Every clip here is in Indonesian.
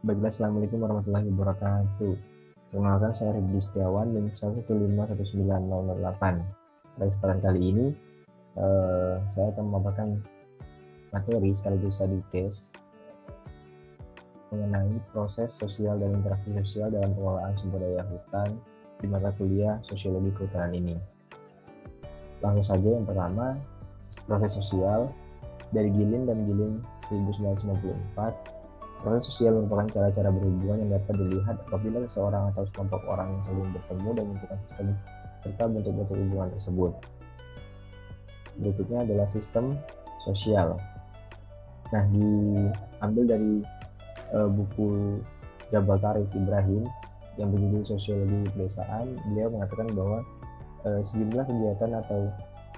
Baiklah, Assalamualaikum warahmatullahi wabarakatuh. Perkenalkan, saya Ridli Setiawan dan 1151908. Pada kesempatan kali ini, saya akan memaparkan materi sekaligus study case mengenai proses sosial dan interaksi sosial dalam pengelolaan sumber daya hutan di mata kuliah Sosiologi Kehutanan ini. Langsung saja, yang pertama, proses sosial dari Gilin dan Gilin 1994. Proses sosial merupakan cara-cara berhubungan yang dapat dilihat apabila seseorang atau sekelompok orang yang saling bertemu dan menentukan sistem serta bentuk-bentuk hubungan tersebut. Berikutnya adalah sistem sosial. Nah, diambil dari buku Jabal Tarif Ibrahim yang berjudul Sosiologi Pedesaan. Beliau mengatakan bahwa sejumlah kegiatan atau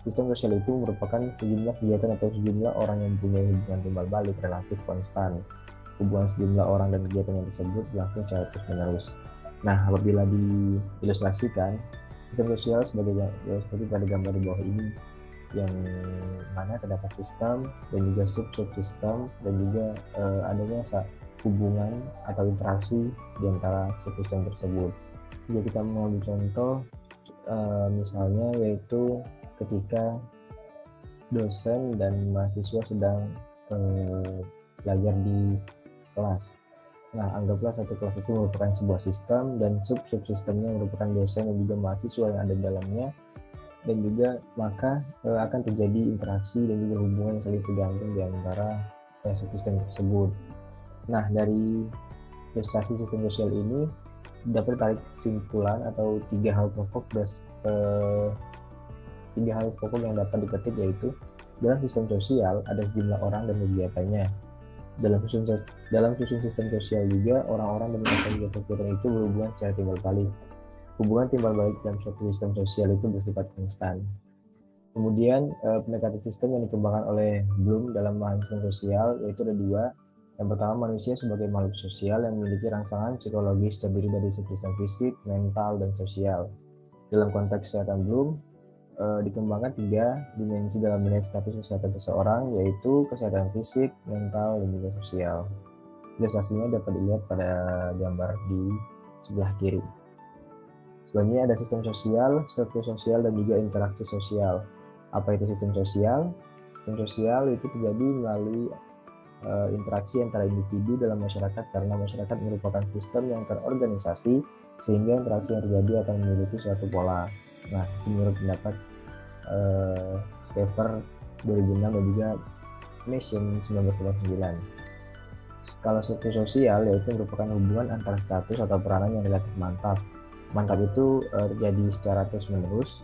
sistem sosial itu merupakan sejumlah kegiatan atau sejumlah orang yang mempunyai hubungan timbal balik relatif konstan. Hubungan sejumlah orang dan kegiatan yang tersebut berlangsung secara terus-menerus. Nah, apabila diilustrasikan, sistem sosial seperti pada gambar di bawah ini, yang mana terdapat sistem dan juga subsistem dan juga adanya hubungan atau interaksi di antara subsistem tersebut. Jadi kita mengambil contoh misalnya yaitu ketika dosen dan mahasiswa sedang belajar di kelas. Nah, anggaplah satu kelas itu merupakan sebuah sistem dan subsistemnya merupakan dosen dan juga mahasiswa yang ada di dalamnya, dan juga maka akan terjadi interaksi dan juga hubungan yang saling tergantung di antara subsistem tersebut. Nah, dari ilustrasi sistem sosial ini dapat ditarik kesimpulan atau tiga hal pokok yang dapat diketik, yaitu dalam sistem sosial ada sejumlah orang dan kegiatannya. Dalam susun sistem sosial juga orang-orang dan kegiatan itu berhubungan secara timbal balik. Hubungan timbal balik dalam suatu sistem sosial itu bersifat konstan. Kemudian pendekatan sistem yang dikembangkan oleh Bloom dalam memahami sistem sosial yaitu ada dua. Yang pertama, manusia sebagai makhluk sosial yang memiliki rangsangan psikologis terdiri dari subsistem fisik, mental, dan sosial. Dalam konteks kesehatan Bloom, dikembangkan tiga dimensi dalam menilai status kesehatan seseorang, yaitu kesehatan fisik, mental, dan juga sosial. Ilustrasinya dapat dilihat pada gambar di sebelah kiri. Selanjutnya ada sistem sosial, struktur sosial, dan juga interaksi sosial. Apa itu sistem sosial? Sistem sosial itu terjadi melalui interaksi antara individu dalam masyarakat, karena masyarakat merupakan sistem yang terorganisasi sehingga interaksi yang terjadi akan memiliki suatu pola. Nah, menurut pendapat Schaeffer 2006 dan juga Mason 1989. Kalau struktur sosial yaitu merupakan hubungan antara status atau peranan yang relatif mantap. Mantap itu terjadi secara terus-menerus.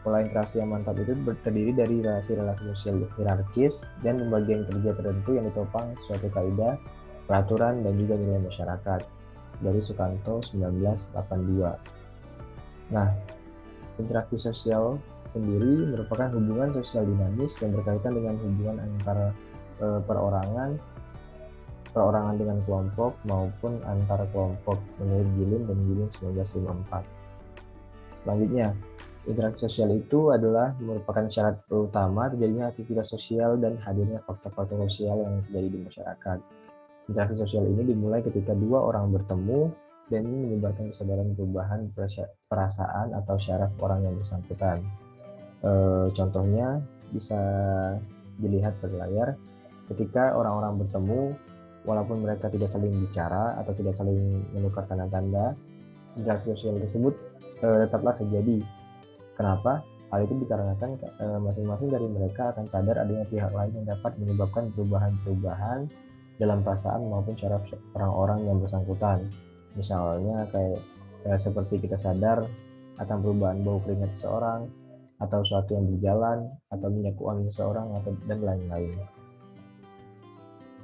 Pola interaksi yang mantap itu terdiri dari relasi-relasi sosial hierarkis dan pembagian kerja tertentu yang ditopang suatu kaidah, peraturan, dan juga nilai masyarakat. Dari Sukanto 1982. Nah, interaksi sosial sendiri merupakan hubungan sosial dinamis yang berkaitan dengan hubungan antara perorangan dengan kelompok maupun antar kelompok menurut Gilin dan Gilin 1954. Selanjutnya, interaksi sosial itu adalah merupakan syarat utama terjadinya aktivitas sosial dan hadirnya faktor-faktor sosial yang terjadi di masyarakat. Interaksi sosial ini dimulai ketika dua orang bertemu dan menyebarkan kesadaran perubahan perasaan atau syaraf orang yang bersangkutan. Contohnya bisa dilihat pada layar. Ketika orang-orang bertemu, walaupun mereka tidak saling bicara atau tidak saling menukar tanda-tanda, interaksi sosial tersebut tetaplah terjadi. Kenapa? Hal itu dikarenakan masing-masing dari mereka akan sadar adanya pihak lain yang dapat menyebabkan perubahan-perubahan dalam perasaan maupun syaraf orang-orang yang bersangkutan. Misalnya kayak seperti kita sadar akan perubahan bau keringat seseorang, atau sesuatu yang berjalan, atau minyak wangi seseorang, dan lain-lain.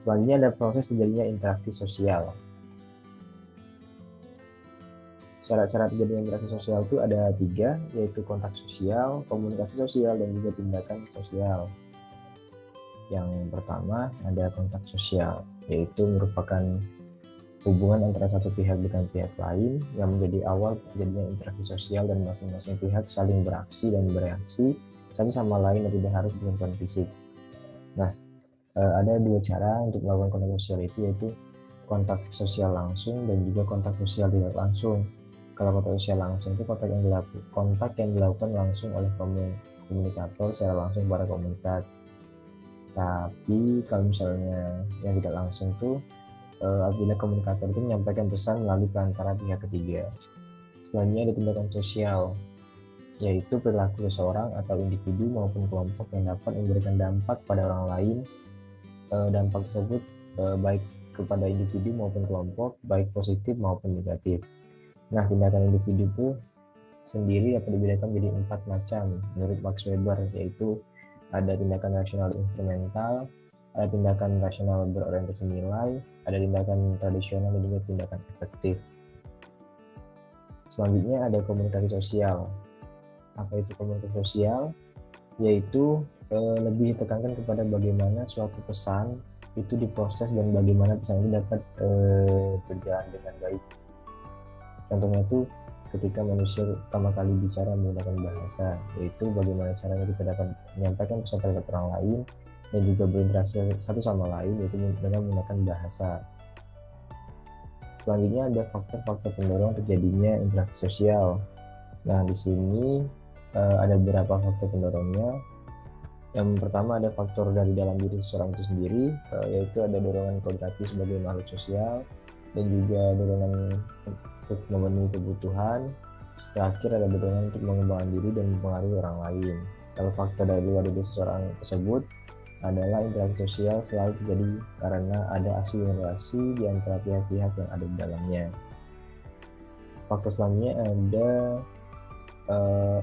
Selanjutnya ada proses terjadinya interaksi sosial. Syarat-syarat terjadinya interaksi sosial itu ada tiga, yaitu kontak sosial, komunikasi sosial, dan juga tindakan sosial. Yang pertama ada kontak sosial, yaitu merupakan hubungan antara satu pihak dengan pihak lain yang menjadi awal terjadinya interaksi sosial, dan masing-masing pihak saling beraksi dan bereaksi satu sama lain dan tidak harus berhubungan fisik. Nah, ada dua cara untuk melakukan kontak sosial itu, yaitu kontak sosial langsung dan juga kontak sosial tidak langsung. Kalau kontak sosial langsung itu kontak yang dilakukan langsung oleh komunikator secara langsung pada komunitas. Tapi kalau misalnya yang tidak langsung tuh apabila komunikator itu menyampaikan pesan melalui perantara pihak ketiga. Selanjutnya ada tindakan sosial, yaitu perilaku seseorang atau individu maupun kelompok yang dapat memberikan dampak pada orang lain. Dampak tersebut baik kepada individu maupun kelompok, baik positif maupun negatif. Nah, tindakan individu itu sendiri dapat dibedakan menjadi 4 macam menurut Max Weber, yaitu ada tindakan rasional instrumental, ada tindakan rasional berorientasi nilai, ada tindakan tradisional dan juga tindakan efektif. Selanjutnya ada komunikasi sosial. Apa itu komunikasi sosial? Yaitu lebih ditekankan kepada bagaimana suatu pesan itu diproses dan bagaimana pesan itu dapat berjalan dengan baik. Contohnya itu ketika manusia pertama kali bicara menggunakan bahasa, yaitu bagaimana caranya kita dapat menyampaikan pesan terhadap orang lain dan juga berinteraksi satu sama lain, yaitu dengan menggunakan bahasa. Selanjutnya ada faktor-faktor pendorong terjadinya interaksi sosial. Nah, di sini ada beberapa faktor pendorongnya. Yang pertama ada faktor dari dalam diri seseorang itu sendiri, yaitu ada dorongan kodrati sebagai makhluk sosial dan juga dorongan untuk memenuhi kebutuhan. Terakhir ada dorongan untuk mengembangkan diri dan mempengaruhi orang lain. Kalau faktor dari luar diri seseorang tersebut adalah interaksi sosial selalu terjadi karena ada aksi relasi di antara pihak-pihak yang ada di dalamnya. Faktor selanjutnya ada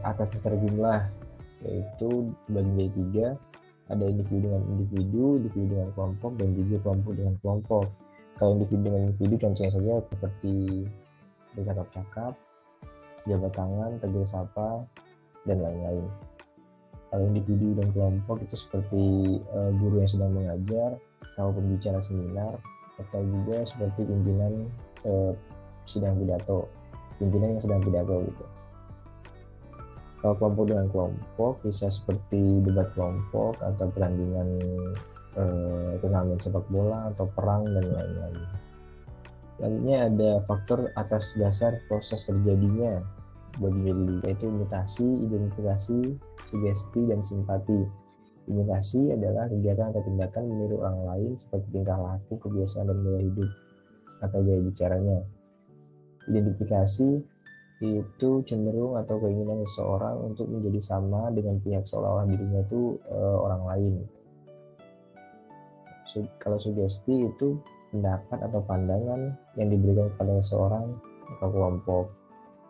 atas dasar jumlah, yaitu dibagi menjadi 3, ada individu dengan individu, individu dengan kelompok, dan juga kelompok dengan kelompok. Kalau individu dengan individu contohnya saja seperti bercakap-cakap, jabat tangan, tegur sapa, dan lain-lain. Kalau individu dan kelompok itu seperti guru yang sedang mengajar, atau pembicara seminar, atau juga seperti pimpinan pimpinan yang sedang pidato gitu. Kalau kelompok dengan kelompok bisa seperti debat kelompok atau pertandingan turnamen sepak bola atau perang dan lain-lain. Selanjutnya ada faktor atas dasar proses terjadinya bagi yaitu imitasi, identifikasi, sugesti, dan simpati. Imitasi adalah kegiatan atau tindakan meniru orang lain seperti tingkah laku, kebiasaan, dan gaya hidup atau gaya bicaranya. Identifikasi itu cenderung atau keinginan seseorang untuk menjadi sama dengan pihak seolah-olah dirinya itu orang lain. Kalau sugesti itu pendapat atau pandangan yang diberikan kepada seseorang atau kelompok.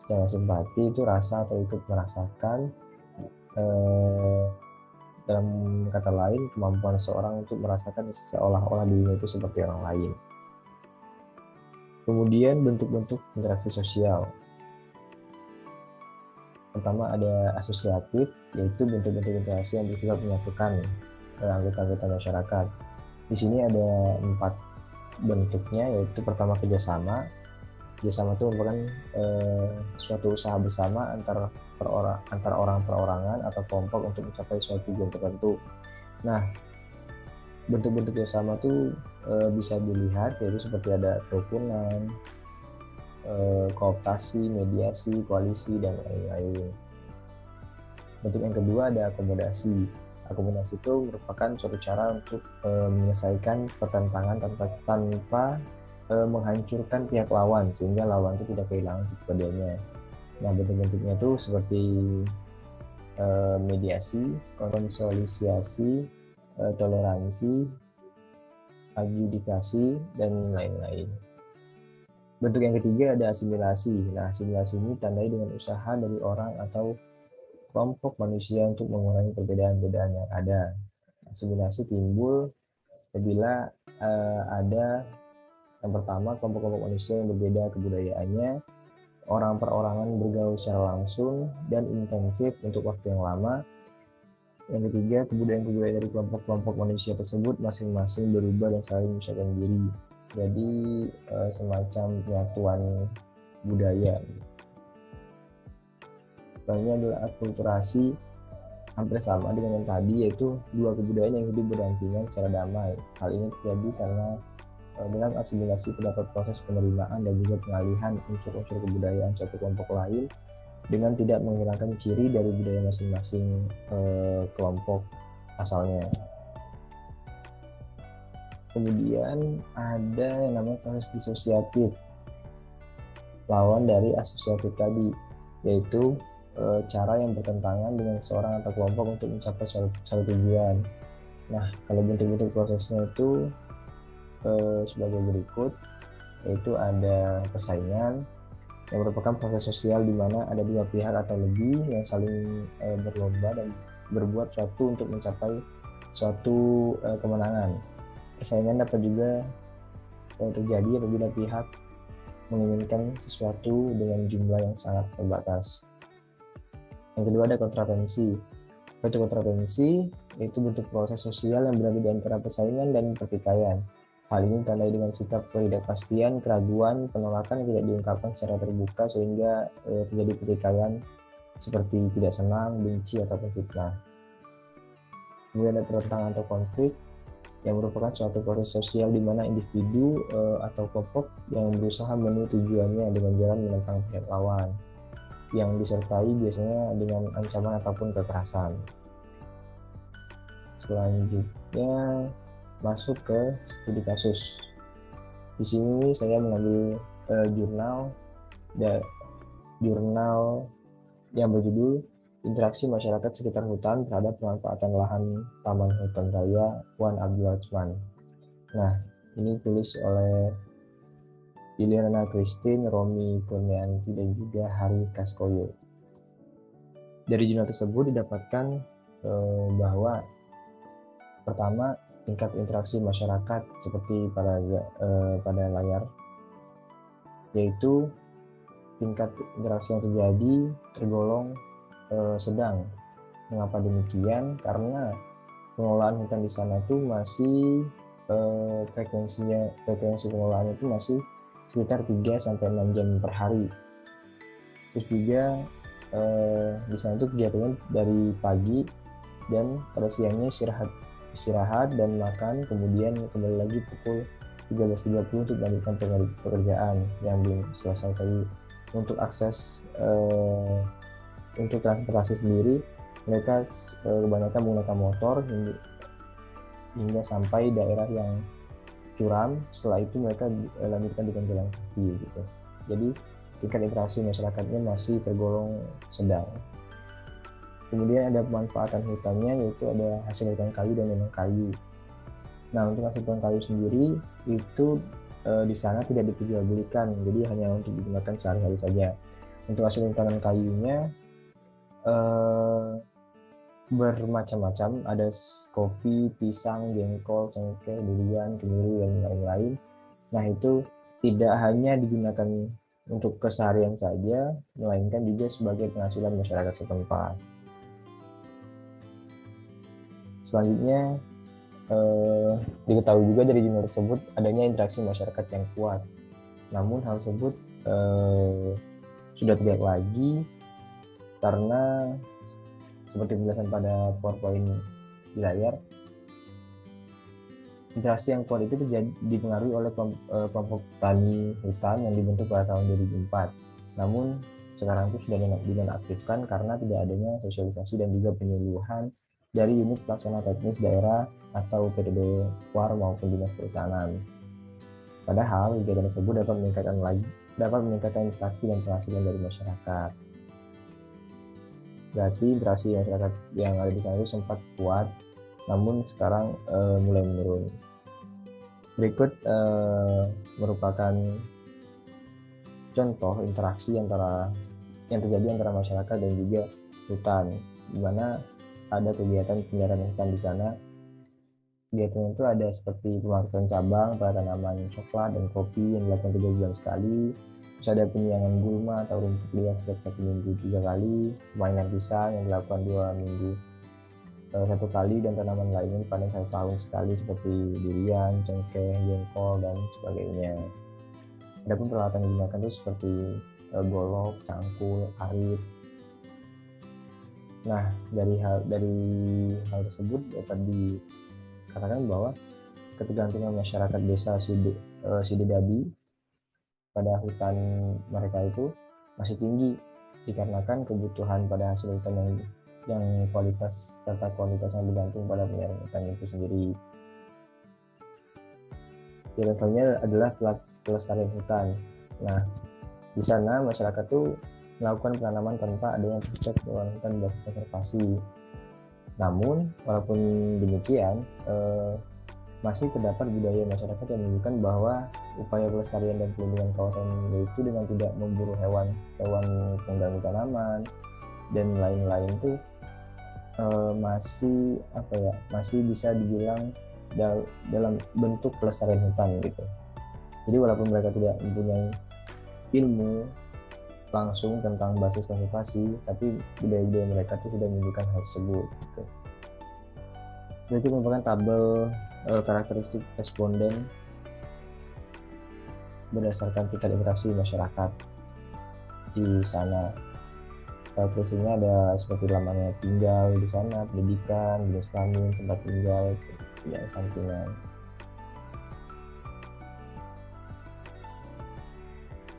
Sedangkan simpati itu rasa atau ikut merasakan, dalam kata lain kemampuan seseorang untuk merasakan seolah-olah dirinya itu seperti orang lain. Kemudian bentuk-bentuk interaksi sosial. Pertama ada asosiatif, yaitu bentuk-bentuk interaksi yang bersifat menyatukan anggota-anggota masyarakat. Di sini ada 4 bentuknya, yaitu pertama kerjasama. Kerjasama itu merupakan suatu usaha bersama antar orang perorangan atau kelompok untuk mencapai suatu tujuan tertentu. Nah, bentuk-bentuk kerjasama itu bisa dilihat, yaitu seperti ada kerukunan, kooptasi, mediasi, koalisi, dan lain-lain. Bentuk yang kedua ada akomodasi. Akomodasi itu merupakan suatu cara untuk menyelesaikan pertentangan tanpa menghancurkan pihak lawan, sehingga lawan itu tidak kehilangan kepribadiannya. Nah, bentuk-bentuknya itu seperti mediasi, konsolidasi, toleransi, adjudikasi, dan lain-lain. Bentuk yang ketiga ada asimilasi. Nah, asimilasi ini tandai dengan usaha dari orang atau kelompok manusia untuk mengurangi perbedaan-perbedaan yang ada. Asimilasi timbul apabila ada yang pertama kelompok-kelompok manusia yang berbeda kebudayaannya, orang perorangan bergaul secara langsung dan intensif untuk waktu yang lama. Yang ketiga, kebudayaan-kebudayaan dari kelompok-kelompok manusia tersebut masing-masing berubah dan saling menyesuaikan diri. Jadi semacam penyatuan budaya. Selanjutnya adalah akulturasi, hampir sama dengan yang tadi, yaitu dua kebudayaan yang hidup berdampingan secara damai. Hal ini terjadi karena dengan asimilasi terdapat proses penerimaan dan juga pengalihan unsur-unsur kebudayaan suatu kelompok lain dengan tidak menghilangkan ciri dari budaya masing-masing kelompok asalnya. Kemudian ada yang namanya proses disosiatif, lawan dari asosiatif tadi, yaitu cara yang bertentangan dengan seorang atau kelompok untuk mencapai suatu tujuan. Nah, kalau bentuk-bentuk prosesnya itu sebagai berikut, yaitu ada persaingan, yang merupakan proses sosial di mana ada dua pihak atau lebih yang saling berlomba dan berbuat suatu untuk mencapai suatu kemenangan. Persaingan dapat juga terjadi apabila pihak menginginkan sesuatu dengan jumlah yang sangat terbatas. Yang kedua ada kontravensi. Bentuk kontravensi yaitu bentuk proses sosial yang berada di antara persaingan dan pertikaian. Hal ini ditandai dengan sikap ketidakpastian, keraguan, penolakan yang tidak diungkapkan secara terbuka sehingga terjadi pertikaian seperti tidak senang, benci, atau fitnah. Kemudian ada pertentangan atau konflik yang merupakan suatu proses sosial di mana individu atau kelompok yang berusaha memenuhi tujuannya dengan jalan menentang pihak lawan, yang disertai biasanya dengan ancaman ataupun kekerasan. Selanjutnya masuk ke studi kasus. Di sini saya mengambil jurnal yang berjudul Interaksi Masyarakat Sekitar Hutan Terhadap Pemanfaatan Lahan Taman Hutan Raya Wan Abdul Atsman. Nah, ini tulis oleh Liliana Christine, Romi Kurnianti, dan juga Hari Kaskoyo. Dari jurnal tersebut didapatkan bahwa pertama, tingkat interaksi masyarakat seperti pada layar, yaitu tingkat interaksi yang terjadi tergolong sedang. Mengapa demikian? Karena pengelolaan hutan di sana itu masih frekuensi pengelolaannya itu masih sekitar 3-6 jam per hari. Terus juga di sana itu kegiatannya dari pagi dan pada siangnya istirahat dan makan, kemudian kembali lagi pukul 13.30 untuk melanjutkan pekerjaan yang belum selesai tadi. Untuk akses untuk transportasi sendiri, mereka kebanyakan menggunakan motor hingga sampai daerah yang curam. Setelah itu mereka lanjutkan dengan jalan kaki gitu. Jadi tingkat interaksi masyarakatnya masih tergolong sedang. Kemudian ada pemanfaatan hutannya, yaitu ada hasil hutan kayu dan memang kayu. Nah, untuk hasil hutan kayu sendiri itu di sana tidak diperjualbelikan, jadi hanya untuk digunakan sehari-hari saja. Untuk hasil hutan kayunya bermacam-macam, ada kopi, pisang, jengkol, cengkeh, durian, kemiri, dan lain-lain. Nah, itu tidak hanya digunakan untuk keseharian saja, melainkan juga sebagai penghasilan masyarakat setempat. Selanjutnya, diketahui juga dari jurnal tersebut adanya interaksi masyarakat yang kuat. Namun hal tersebut sudah tidak lagi karena seperti penjelasan pada PowerPoint di layar, interaksi yang kuat itu dipengaruhi oleh kelompok tani hutan yang dibentuk pada tahun 2004. Namun sekarang itu sudah dinonaktifkan karena tidak adanya sosialisasi dan juga penyuluhan dari unit pelaksana teknis daerah atau PDD PUAR maupun dinas perhutanan. Padahal kegiatan tersebut dapat meningkatkan interaksi dan penghasilan dari masyarakat. Berarti interaksi masyarakat yang ada di sana itu sempat kuat, namun sekarang mulai menurun. Berikut merupakan contoh interaksi yang terjadi antara masyarakat dan juga hutan, di mana ada kegiatan penyerahan hutan di sana. Kegiatan itu ada seperti pemangkasan cabang pada tanaman coklat dan kopi yang dilakukan 3 bulan sekali. Terus ada penyiangan gulma atau rumput liar setiap 1 minggu 3 kali, permainan pisang yang dilakukan 2 minggu 1 kali, dan tanaman lainnya panen 1 tahun sekali seperti durian, cengkeh, jengkol, dan sebagainya. Adapun peralatan yang digunakan itu seperti golok, cangkul, arit. Nah, dari hal tersebut dapat dikatakan bahwa ketergantungan masyarakat desa Sididabi pada hutan mereka itu masih tinggi dikarenakan kebutuhan pada hasil hutan yang kualitas serta kualitasnya bergantung pada peliharaan hutan itu sendiri. Yang selanjutnya adalah pelestarian hutan. Nah, di sana masyarakat tuh melakukan penanaman tanpa adanya praktek pengelolaan hutan berbasis konservasi. Namun, walaupun demikian, masih terdapat budaya masyarakat yang menunjukkan bahwa upaya pelestarian dan pelindungan kawasan itu dengan tidak memburu hewan pengganggu tanaman dan lain-lain itu masih bisa dibilang dalam bentuk pelestarian hutan gitu. Jadi walaupun mereka tidak mempunyai ilmu langsung tentang basis konservasi, tapi budaya-budaya mereka itu sudah menunjukkan hal tersebut gitu. Berikut merupakan tabel karakteristik responden berdasarkan tingkat interaksi masyarakat di sana. Karakteristiknya ada seperti lamanya tinggal di sana, pendidikan, jenis kelamin, tempat tinggal, yang sampingan.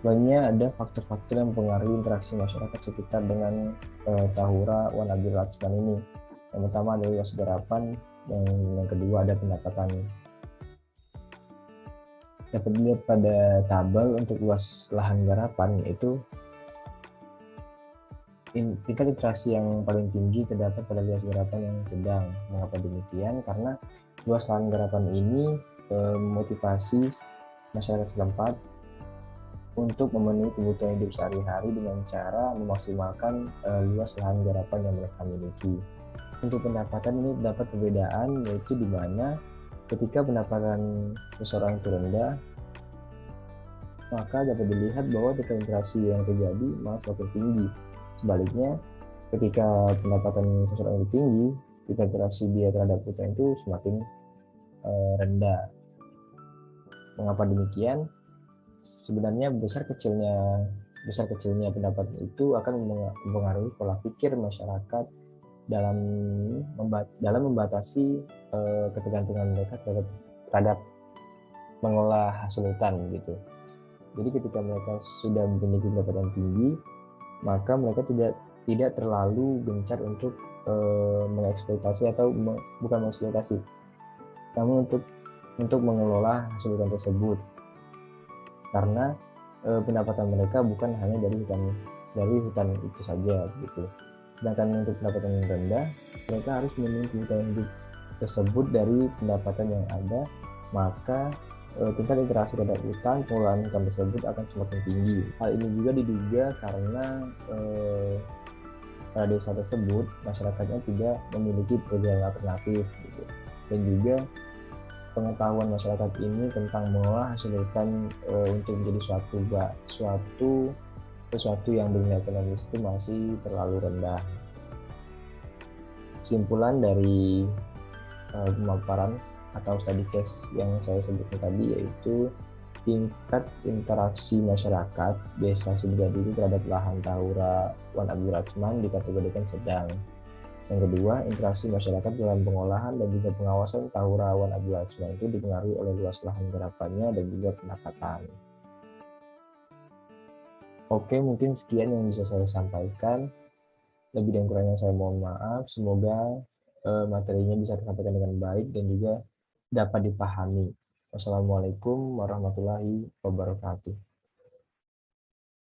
Selanjutnya ada faktor-faktor yang mempengaruhi interaksi masyarakat sekitar dengan Tahura Wan Abdul Latsman ini. Yang pertama adalah luas garapan, dan yang kedua ada pendapatan. Dapat dilihat pada tabel untuk luas lahan garapan, yaitu tingkat interaksi yang paling tinggi terdapat pada luas garapan yang sedang. Mengapa demikian? Karena luas lahan garapan ini memotivasi masyarakat setempat untuk memenuhi kebutuhan hidup sehari-hari dengan cara memaksimalkan luas lahan garapan yang mereka miliki. Untuk pendapatan ini terdapat perbedaan, yaitu di mana ketika pendapatan seseorang itu rendah, maka dapat dilihat bahwa tingkat interaksi yang terjadi malah semakin tinggi. Sebaliknya, ketika pendapatan seseorang itu tinggi, tingkat interaksi dia terhadap hutan itu semakin rendah. Mengapa demikian? Sebenarnya besar kecilnya pendapat itu akan mempengaruhi pola pikir masyarakat dalam membatasi ketergantungan mereka terhadap mengolah hasil hutan gitu. Jadi ketika mereka sudah memiliki pendapatan tinggi, maka mereka tidak terlalu gencar untuk mengeksploitasi atau bukan mengeksploitasi, namun untuk mengelola hasil hutan tersebut. Karena pendapatan mereka bukan hanya dari hutan itu saja gitu. Sedangkan untuk pendapatan yang rendah, mereka harus memenuhi kebutuhan hidup tersebut dari pendapatan yang ada, maka tingkat interaksi terhadap hutan, pengelolaan hutan tersebut akan semakin tinggi. Hal ini juga diduga karena pada desa tersebut masyarakatnya tidak memiliki pekerjaan alternatif gitu. Dan juga pengetahuan masyarakat ini tentang mengolah hasil hutan untuk menjadi sesuatu yang bernilai ekonomis itu masih terlalu rendah. Kesimpulan dari pemaparan atau study case yang saya sebutkan tadi, yaitu tingkat interaksi masyarakat desa Sididabi itu terhadap lahan Tahura Wan Abdul Latsman dikategorikan sedang. Yang kedua, interaksi masyarakat dalam pengolahan dan juga pengawasan Tahura Wan Abdul Latsman itu dipengaruhi oleh luas lahan garapannya dan juga pendapatan. Oke, mungkin sekian yang bisa saya sampaikan. Lebih dan kurangnya saya mohon maaf. Semoga materinya bisa tersampaikan dengan baik dan juga dapat dipahami. Wassalamualaikum warahmatullahi wabarakatuh.